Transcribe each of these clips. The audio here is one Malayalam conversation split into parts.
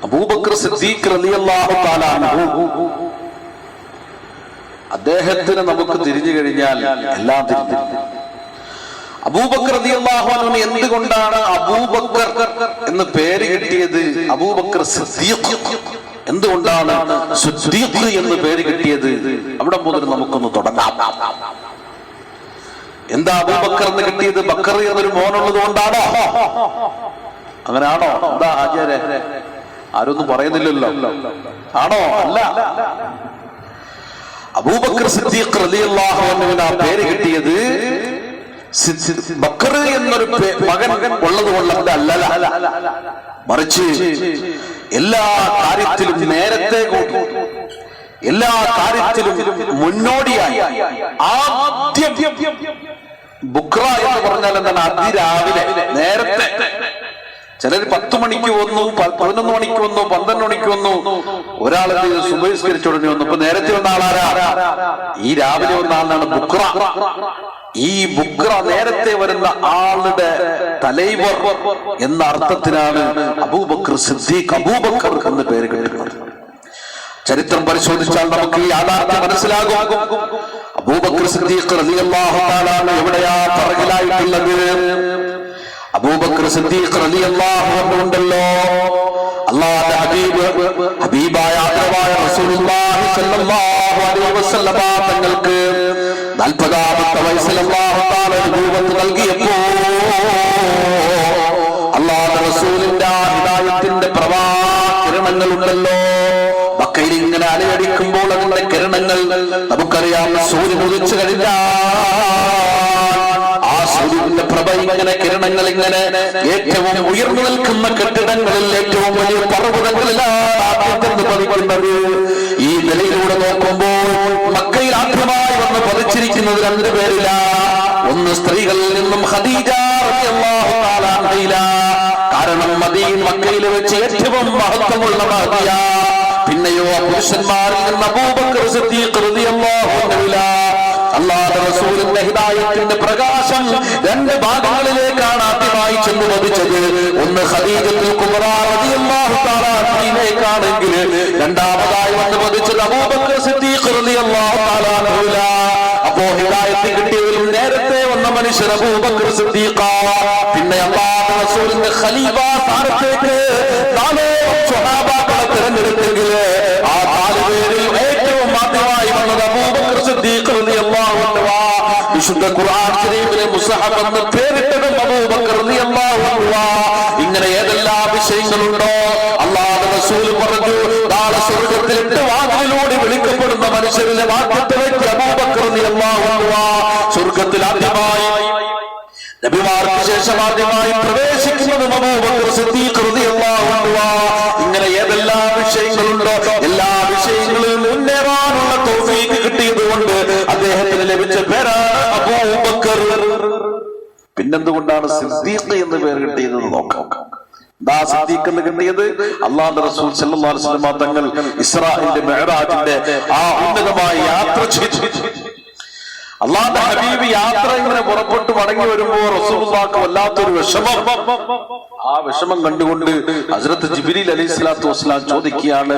അബൂബക്കർ സിദ്ദീഖ് റളിയല്ലാഹു തആല അൻഹു, അദ്ദേഹത്തിന് നമുക്ക് തിരിഞ്ഞു കഴിഞ്ഞാൽ എല്ലാം തിരിഞ്ഞു. അബൂബക്കർ റളിയല്ലാഹു അൻഹു എന്തുകൊണ്ടാണ് അബൂബക്കർ എന്ന് പേര് കിട്ടിയത്? അബൂബക്കർ സിദ്ദീഖ് എന്തുകൊണ്ടാണ് സിദ്ദീഖ് എന്ന് പേര് കിട്ടിയത്? അവിടെ മുതൽ നമുക്കൊന്ന് തുടങ്ങാം. എന്താ അബൂബക്കർ എന്ന് കിട്ടിയത്? ബക്കർ എന്നൊരു മോനുള്ളത് കൊണ്ടാണോ? അങ്ങനെയാണോ? എന്താ ആചാര്യ, ആരൊന്നും പറയുന്നില്ലല്ലോ. ആണോ? അല്ല. അബൂബക്കർ സിദ്ദീഖ് റളിയല്ലാഹു അൻഹുവിന് ആ പേര് കിട്ടിയത് ബക്കർ എന്നൊരു മകൻ ഉള്ളത് കൊണ്ടല്ല, മറിച്ച് എല്ലാ കാര്യത്തിലും നേരത്തെ കൂട്ടി, എല്ലാ കാര്യത്തിലും മുന്നോടിയായി ആദ്യം ബുക്ര എന്ന് പറഞ്ഞാൽ എന്താണ്? അതിരാവിലെ നേരത്തെ. ചിലർ 10 മണിക്ക് വന്നു, 11 മണിക്ക് വന്നു, 12 മണിക്ക് വന്നു. ഒരാൾ സുബഹിസ്കരിച്ച ഉടനെ വന്നു. ഇപ്പൊ നേരത്തെ വന്ന ആളാരാ? ഈ രാവിലെ വന്ന ആളാണ് ബുക്ര. ഈ ബുക്ര നേരത്തെ വരുന്ന ആളുടെ തലൈവർ എന്ന അർത്ഥത്തിലാണ് അബൂബക്കർ സിദ്ദീഖ് അബൂബക്കർ എന്ന് പേര് കിട്ടുന്നത്. ചരിത്രം പരിശോധിച്ചാൽ നമുക്ക് ഈ യാഥാർത്ഥ്യം മനസ്സിലാകും. അബൂബക്കർ സിദ്ദീഖ് റളിയല്ലാഹു തആല എവിടെയാ പിറകിലായിട്ടുള്ളത്? അബൂബക്കർ സിദ്ദീഖ് റളിയല്ലാഹു അൻഹു ഉണ്ടല്ലോ, അല്ലാഹുവിന്റെ ഹബീബായ ആദരവായ റസൂലുള്ളാഹി സ്വല്ലല്ലാഹു അലൈഹി വസല്ലമ തങ്ങൾക്ക് 40ാമത്തെ വയസ്സിൽ അല്ലാഹു തആല രൂപത്ത് നൽകിയപ്പോൾ അല്ലാഹുവിന്റെ റസൂലിന്റെ ഹിദായത്തിന്റെ പ്രവാഹകിരണങ്ങൾ ഉണ്ടല്ലോ, മക്കയിൽ ഇങ്ങനെ അലയടിക്കുമ്പോൾ അതിന്റെ കിരണങ്ങൾ നമുക്കറിയാം. സൂര്യൻ ഉദിച്ചു കഴിഞ്ഞാൽ ആ സൂര്യന്റെ പ്രഭ ഇങ്ങനെ കിരണങ്ങൾ ഇങ്ങനെ ഏറ്റവും ഉയർന്നു നിൽക്കുന്ന കെട്ടിടങ്ങളിൽ, ഏറ്റവും വലിയ പർവ്വതങ്ങളിലാണ് പതിക്കുന്നത്. ഈ നിലയിലൂടെ നോക്കുമ്പോൾ മക്കയിൽ ആദ്യമായി വന്ന് പതിച്ചിരിക്കുന്നത് 2 പേരില്ല. ഒന്ന് സ്ത്രീകളിൽ നിന്നും ഖദീജ റളിയല്ലാഹു തആല അൻഹയില, കാരണം മക്കയിൽ വെച്ച് ഏറ്റവും മഹത്വമുള്ള മഹദിയ. പിന്നെയോ പുരുഷന്മാരിൽ നിന്ന് അബൂബക്കർ സിദ്ദീഖ് റളിയല്ലാഹു അൻഹു. അല്ലാഹുവിന്റെ റസൂലിന്റെ ഹിദായത്തിന്റെ പ്രകാശം 2 ഭാഗങ്ങളിലേക്കാണ് ആദ്യമായി ചെന്ന് പതിച്ചത്. ഒന്ന് ഖദീജത്തുൽ കുബ്ര റളിയല്ലാഹു തആല അൻഹയിലേക്കാണെങ്കിൽ രണ്ടാമതായി വന്ന് പതിച്ചത് അബൂബക്കർ സിദ്ദീഖ് റളിയല്ലാഹു തആല അൻഹു. അപ്പോ ഹിദായത്ത് കിട്ടിയതിലും നേരത്തെ വന്ന മനുഷ്യൻ അബൂബക്കർ സിദ്ദീഖ. പിന്നെ അല്ലാഹുവിന്റെ റസൂലിന്റെ ഖലീഫ സ്ഥാനത്തേക്ക് 4 സ്വഹാബാക്കളെ തിരഞ്ഞെടുത്തെങ്കിൽ ആ 4 പേരിൽ ഏറ്റവും ആദ്യമായി വന്നത് അബൂബക്കർ സിദ്ദീഖ് റളിയല്ലാഹു അൻഹു. വിശുദ്ധ ഖുർആൻ ശരീഫിലെ മുസ്ഹഫ് എന്ന് പേരിട്ടതും അബൂബക്കർ റളിയല്ലാഹു അൻഹു. ഇങ്ങനെ ഏതെല്ലാം വിഷയങ്ങളുണ്ടോ അല്ലാഹുവിന്റെ റസൂൽ പറഞ്ഞു, നാളെ സ്വർഗ്ഗത്തിൽ 8 വാതിലിലൂടെ വിളിക്കപ്പെടുന്ന മനുഷ്യരിലെ വാഗ്ദത്ത വ്യക്തി അബൂബക്കർ റളിയല്ലാഹു അൻഹു. സ്വർഗ്ഗത്തിൽ ആദ്യമായി നബിമാർക്ക് ശേഷം ആദ്യമായി പ്രവേശിക്കുന്നതും അബൂബക്കർ സിദ്ദീഖ് റളിയല്ലാഹു അൻഹു. ഇങ്ങനെ ഏതെല്ലാം വിഷയങ്ങളുണ്ടോ എല്ലാ വിഷയങ്ങളിലും മുന്നേറാനുള്ള തൗഫീഖ് കിട്ടിയത് കൊണ്ട് അദ്ദേഹത്തിന് ലഭിച്ച പേരാണ് അബൂബക്കർ. പിന്നെന്തുകൊണ്ടാണ് സിദ്ദീഖ് എന്ന് പേര് കിട്ടിയത് നോക്കാം. ദാ സിദ്ദീഖ് എന്ന് കിട്ടിയത് അല്ലാഹുവിന്റെ റസൂൽ സല്ലല്ലാഹു അലൈഹി വസല്ലം തങ്ങൾ ഇസ്രാഇന്റെ മിഅ്റാജിന്റെ ആ ഉന്നതമായ യാത്ര ചെയ്തു. അല്ലാഹുവിന്റെ ഹബീബ് യാത്ര ഇങ്ങനെ പുറപ്പെട്ടു മടങ്ങി വരുമ്പോൾ റസൂലുള്ളാഹിക്ക് വല്ലാത്തൊരു വിഷമം. ആ വിഷമം കണ്ടുകൊണ്ട് ഹസ്രത്ത് ജിബ്രീൽ അലൈഹിസ്സലാത്തു വസ്സലാം ചോദിക്കുകയാണ്,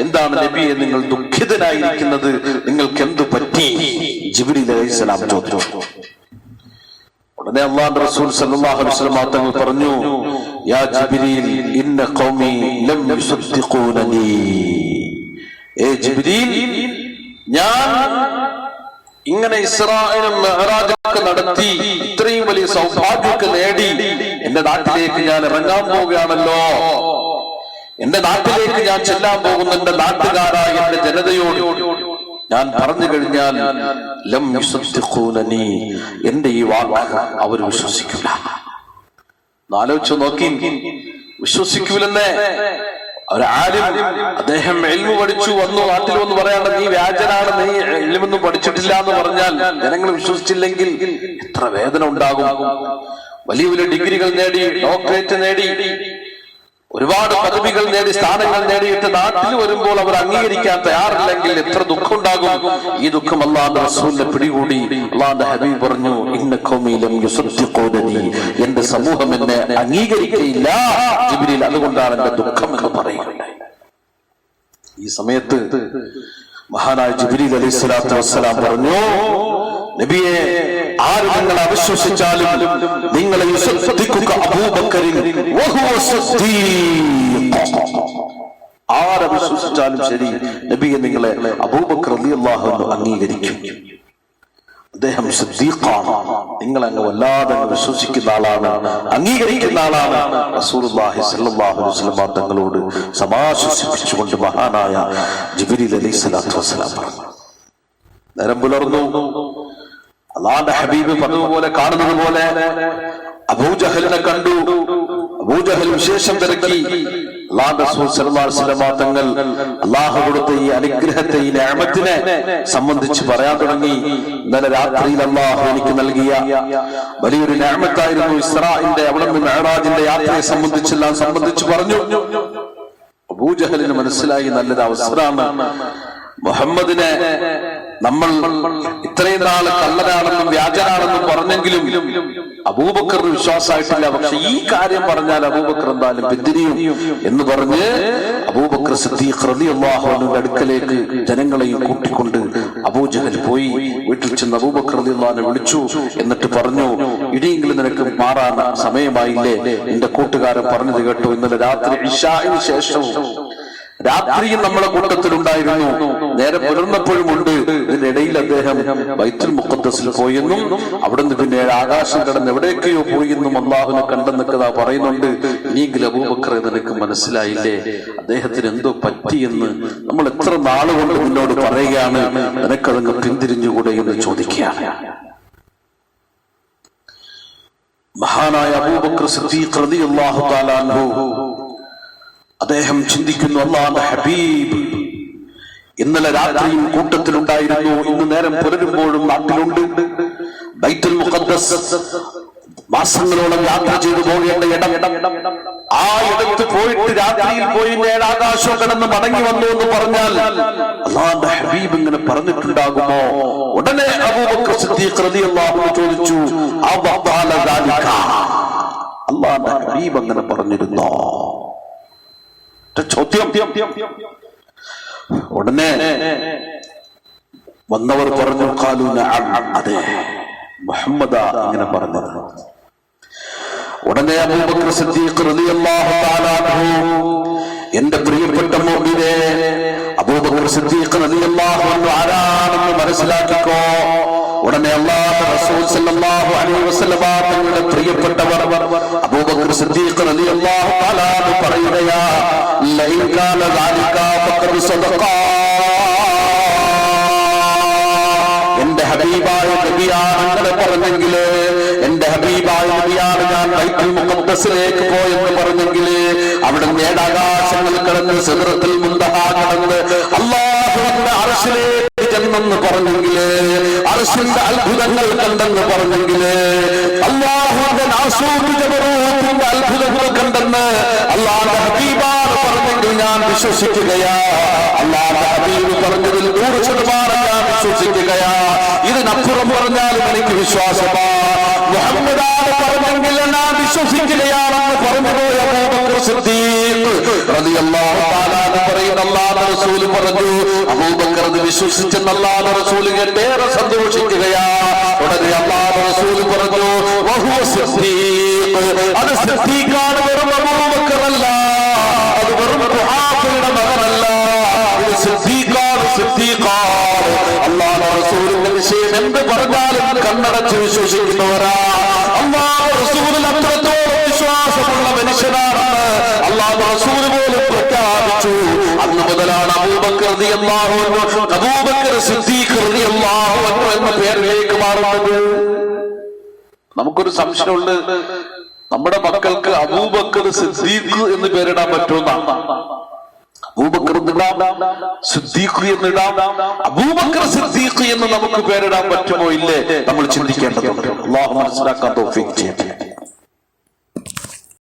എന്താണ് നബിയെ നിങ്ങൾ ദുഃഖിതനായിരിക്കുന്നത്? നിങ്ങൾക്ക് എന്തു പറ്റി? ജിബ്രീൽ അലൈഹിസ്സലാം ചോദിച്ചു. ഉടനെ അല്ലാഹുവിന്റെ റസൂൽ സല്ലല്ലാഹു അലൈഹി വസല്ലം തങ്ങൾ പറഞ്ഞു, യാ ജിബ്രീൽ ഇന്ന ഖൗമി ലം യുസദ്ദിഖൂനനി. ഏ ജിബ്രീൽ, ഞാൻ ഇങ്ങനെ ഇസ്രായേലും മിഅ്റാജൊക്കെ നടത്തി ഇത്രയും വലിയ സൗഭാഗ്യമൊക്കെ നേടി എന്റെ നാട്ടിലേക്ക് ഞാൻ ഇറങ്ങാൻ പോവുകയാണല്ലോ. എന്റെ നാട്ടിലേക്ക് ഞാൻ ചെല്ലാൻ പോകുന്ന എന്റെ നാട്ടുകാരായ എന്റെ ജനതയോട് ഞാൻ പറഞ്ഞു കഴിഞ്ഞാൽ ലം യുസദ്ദിഖൂനനി, എന്റെ ഈ വാക്ക് അവർ വിശ്വസിക്കില്ല. ആലോചിച്ചു നോക്കി, വിശ്വസിക്കൂലെന്നേ. അദ്ദേഹം ഇൽമു പഠിച്ചു വന്നു, നാട്ടിൽ വന്ന് പറയാണ്ട് നീ വ്യാജനാണ്, നീ ഇൽമൊന്നും പഠിച്ചിട്ടില്ല എന്ന് പറഞ്ഞാൽ ജനങ്ങൾ വിശ്വസിച്ചില്ലെങ്കിൽ എത്ര വേദന ഉണ്ടാകും. വലിയ വലിയ ഡിഗ്രികൾ നേടി, ഡോക്ടറേറ്റ് നേടി, ഒരുപാട് പദവികൾ നേടി, സ്ഥാനങ്ങൾ നേടിയിട്ട് നാട്ടിൽ വരുമ്പോൾ അവർ അംഗീകരിക്കാൻ തയ്യാറില്ലെങ്കിൽ എത്ര ദുഃഖം ഉണ്ടാകും. ഈ ദുഃഖം അല്ലാഹുവിന്റെ റസൂലിനെ പിടികൂടി. അല്ലാഹുവിന്റെ ഹബീബ് പറഞ്ഞു, ഇന്ന ഖൗമി ലം യുസദ്ദിഖൂനനി, എന്റെ സമൂഹം എന്നെ അംഗീകരിക്കയില്ല ജിബ്രീൽ, അതുകൊണ്ടാണ് എന്റെ ദുഃഖം എന്ന് പറയുന്നത്. ഈ സമയത്ത് മഹാനായ ജിബ്രീൽ അലൈഹിസ്സലാത്തു വസ്സലാം പറഞ്ഞു, നബിയെ, ആര് നിങ്ങളെ അവിശ്വസിച്ചാലും നിങ്ങളെ ആരവിശ്വസിച്ചാലും ശരി, നബിയെ നിങ്ങളെ അബൂബക്കർ റളിയല്ലാഹു അൻഹു അംഗീകരിക്കും. അദ്ദേഹം സിദ്ദീഖാണ്, നിങ്ങൾ അങ്ങ് വല്ലാതെ വിശ്വസിക്കുന്ന ആളാണ്, അംഗീകരിക്കുന്ന ആളാണ്. റസൂലുള്ളാഹി സ്വല്ലല്ലാഹു അലൈഹി വസല്ലം തങ്ങളോട് സമാശ്വസിപ്പിച്ചുകൊണ്ട് മഹാനായ ജിബ്രീൽ അലൈഹിസ്സലാത്തു വസ്സലാം പറഞ്ഞു. നേരം പുലർന്നു. അല്ലാഹുവിന്റെ ഹബീബ് പറഞ്ഞതുപോലെ, കാണുന്നത് പോലെ അബൂജഹലിനെ കണ്ടു. അബൂജഹൽ വിശേഷം തിരക്കി. അല്ലാഹുവിന്റെ റസൂൽ സല്ലല്ലാഹു അലൈഹി വസല്ലം തങ്ങൾ അല്ലാഹു കൊടുത്ത ഈ അനുഗ്രഹത്തെ, ഈ നിഅമത്തിനെ സംബന്ധിച്ച് പറയാൻ തുടങ്ങി. ഇന്നലെ രാത്രിയിൽ അല്ലാഹു എനിക്ക് നൽകിയ വലിയൊരു നിഅമത്തായിരുന്നു ഇസ്രാഇന്റെ, അവിടെ നിന്ന് മിഅ്റാജിന്റെ യാത്രയെ സംബന്ധിച്ച് പറഞ്ഞു. അബൂജഹലിന് മനസ്സിലായി നല്ലൊരു അവസരമാണ്. മുഹമ്മദിനെ നമ്മൾ ഇത്രയും നാള് കള്ളനാണെന്നും വ്യാജനാണെന്നും പറഞ്ഞെങ്കിലും അബൂബക്കറിന് വിശ്വാസമായിട്ടില്ല. പക്ഷെ ഈ കാര്യം പറഞ്ഞാൽ അബൂബക്കർ എന്തായാലും പിന്തിരിയും എന്ന് പറഞ്ഞ് അബൂബക്കർ സിദ്ദീഖ് റളിയല്ലാഹു അൻഹുവിന്റെ അടുക്കലേക്ക് ജനങ്ങളെയും കൂട്ടിക്കൊണ്ട് അബൂജഹൽ പോയി. വീട്ടിൽ ചെന്ന് അബൂബക്കർ റളിയല്ലാഹു അൻഹു വിളിച്ചു. എന്നിട്ട് പറഞ്ഞു, ഇനിയെങ്കിലും നിനക്ക് മാറാൻ സമയമായില്ലേ? എന്റെ കൂട്ടുകാരൻ പറഞ്ഞത് കേട്ടോ, ഇന്നലെ രാത്രി ഇശാഇന് ശേഷവും രാത്രിയും നമ്മളെ കൂട്ടത്തിലുണ്ടായിരുന്നു, നേരെ പുലർന്നപ്പോഴും ഉണ്ട്. ഇതിനിടയിൽ അദ്ദേഹം ബൈത്തുൽ മുഖദ്ദസിൽ പോയെന്നും അവിടുന്ന് പിന്നെ ആകാശം കടന്ന് എവിടേക്കോ പോയെന്നും അള്ളാഹുവിനെ കണ്ടെന്നൊക്കെ പറയുന്നുണ്ട്. ഇനിയെങ്കിലും അബൂബക്കർ നിനക്ക് മനസ്സിലായില്ലേ, അദ്ദേഹത്തിന് എന്തോ പറ്റിയെന്ന് നമ്മൾ എത്ര നാളുകൊണ്ട് മുന്നോട് പറയുകയാണ്, നിനക്കതങ്ങ് പിന്തിരിഞ്ഞുകൂടെ എന്ന് ചോദിക്കുകയാണ്. മഹാനായ അബൂബക്കർ സിദ്ദീഖ് റളിയല്ലാഹു തആല അൻഹു അദ്ദേഹം ചിന്തിക്കുന്നു, അല്ലാഹുവിന്റെ ഹബീബ് ഇന്നലെ രാത്രിയും കൂട്ടത്തിലുണ്ടായിരുന്നു, ഇന്ന് നേരം പുലരുമ്പോഴും നാട്ടിലുണ്ട്. ബൈത്തുൽ മുഖദ്ദസ് മാസങ്ങളോളം യാത്ര ചെയ്തു പോകേണ്ട ഇടം, ആ ഇടത്ത് പോയിട്ട് രാത്രിയിൽ പോയി ആകാശം കടന്ന് മടങ്ങി വന്നു എന്ന് പറഞ്ഞാൽ അല്ലാഹുവിന്റെ ഹബീബ് ഇങ്ങനെ പറഞ്ഞിട്ടുണ്ടാകുമോ? ഉടനെ അബൂബക്കർ സിദ്ദീഖ് റളിയല്ലാഹു അൻഹു ചോദിച്ചു, അല്ലാഹുവിന്റെ ഹബീബ് അങ്ങനെ പറഞ്ഞിരുന്നോ? ചോദ്യം. ഉടനെ വന്നവർ പറഞ്ഞു, ഖാലൂ നഅം, അതെ, മുഹമ്മദ അങ്ങനെ പറഞ്ഞത്. ഉടനെ അബൂബക്കർ സിദ്ദീഖ് റളിയല്ലാഹു തആല അൻഹു, എന്റെ പ്രിയപ്പെട്ട മുഅ്മിനേ, അബൂബക്കർ സിദ്ദീഖ് റളിയല്ലാഹു അൻഹു ആരാണെന്ന് മനസ്സിലാക്കിക്കോ. ഉടനെ അല്ലാഹുവിന്റെ റസൂൽ സല്ലല്ലാഹു അലൈഹി വസല്ലം തങ്ങളുടെ പ്രിയപ്പെട്ടവർ അബൂബക്കർ സിദ്ദീഖ് റളിയല്ലാഹു തആല അൻഹു പറയുകയാ, ലൈൻ കാന ദാലിക ഫഖദ് സദഖ, എന്റെ ഹബീബായ നബിയാണ് അങ്ങനെ പറഞ്ഞെങ്കിൽ, എന്റെ ഹബീബായ നബിയാണ് ഞാൻ ബൈത്തുൽ മുഖദ്ദസിലേക്ക് പോയെന്ന് പറഞ്ഞെങ്കിൽ, അവിടെ ഏഴാകാശങ്ങൾ കടന്ന് സിദ്റത്തുൽ മുൻതഹ കടന്ന് അല്ലാഹുവിന്റെ അർശിലേക്ക് ചെന്നെന്ന് പറഞ്ഞെങ്കിൽ, അർശിന്റെ അത്ഭുതങ്ങൾ കണ്ടെന്ന് പറഞ്ഞെങ്കിൽ, അല്ലാഹുവിന്റെ നാസൂത്ത് ജബറൂത്തിന്റെ അത്ഭുതങ്ങൾ കണ്ടെന്ന് അല്ലാഹുവിന്റെ ഹബീബാണ് പറഞ്ഞെങ്കിൽ ഞാൻ വിശ്വസിക്കുകയാ. അല്ലാഹുവിന്റെ ഹബീബ് പറഞ്ഞതിൽ 100% ഞാൻ വിശ്വസിക്കുകയാ. ഇതിനപ്പുറം പറഞ്ഞാലും എനിക്ക് വിശ്വാസമാ. മുഹമ്മദാണ് പറഞ്ഞെങ്കിൽ ഞാൻ വിശ്വസിക്കുകയാണെന്ന് പറഞ്ഞുപോയ അബൂബക്കർ സിദ്ദീഖ് റളിയല്ലാഹു തആല പറയുന്ന അല്ലാഹുവിന്റെ റസൂൽ പറഞ്ഞു, അബൂബക്കർ അത് വിശ്വസിച്ചെന്ന് അല്ലാഹുവിന്റെ റസൂൽ കേട്ടേറെ സന്തോഷിക്കുകയാ. ഉടനെ അല്ലാഹുവിന്റെ റസൂൽ പറഞ്ഞു, വഹുവ സിദ്ദീഖ്, അത് സിദ്ദീഖാണ്, വെറും അബൂബക്കർ അല്ല, അത് വെറും ഖുഹാഫയുടെ മകനല്ല, ഇത് സിദ്ദീഖാണ്, സിദ്ദീഖാണ്. അല്ലാഹുവിന്റെ റസൂലിന്റെ വിഷയം എന്ത് പറഞ്ഞാലും കണ്ണടച്ച് വിശ്വസിക്കുന്നവരാ. അല്ലാഹുവിന്റെ റസൂലിൽ അത്രത്തോളം വിശ്വാസമുള്ള മനുഷ്യനാണെന്ന് അല്ലാഹുവിന്റെ റസൂൽ പോലും പ്രഖ്യാപിച്ചു. അന്ന് മുതലാണ് അബൂബക്കർ റളിയല്ലാഹു അൻഹു അബൂബക്കർ സിദ്ദീഖ് റളിയല്ലാഹു അൻഹു എന്ന പേരിലേക്ക് മാറുന്നത്. നമുക്കൊരു സംശയമുണ്ട്, നമ്മുടെ മക്കൾക്ക് അബൂബക്കർ സിദ്ദീഖ് എന്ന് പേരിടാൻ പറ്റുമെന്നാണ്. അബൂബക്കർ എന്നിടാം, സിദ്ദീഖ് എന്നിടാം. അബൂബക്കർ സിദ്ദീഖ് എന്ന് നമുക്ക് പേരിടാൻ പറ്റുമോ ഇല്ലേ? നമ്മൾ ചിന്തിക്കേണ്ടതുണ്ട്. അല്ലാഹു മനസ്സിലാക്കാൻ തൗഫീഖ് ചെയ്യട്ടെ.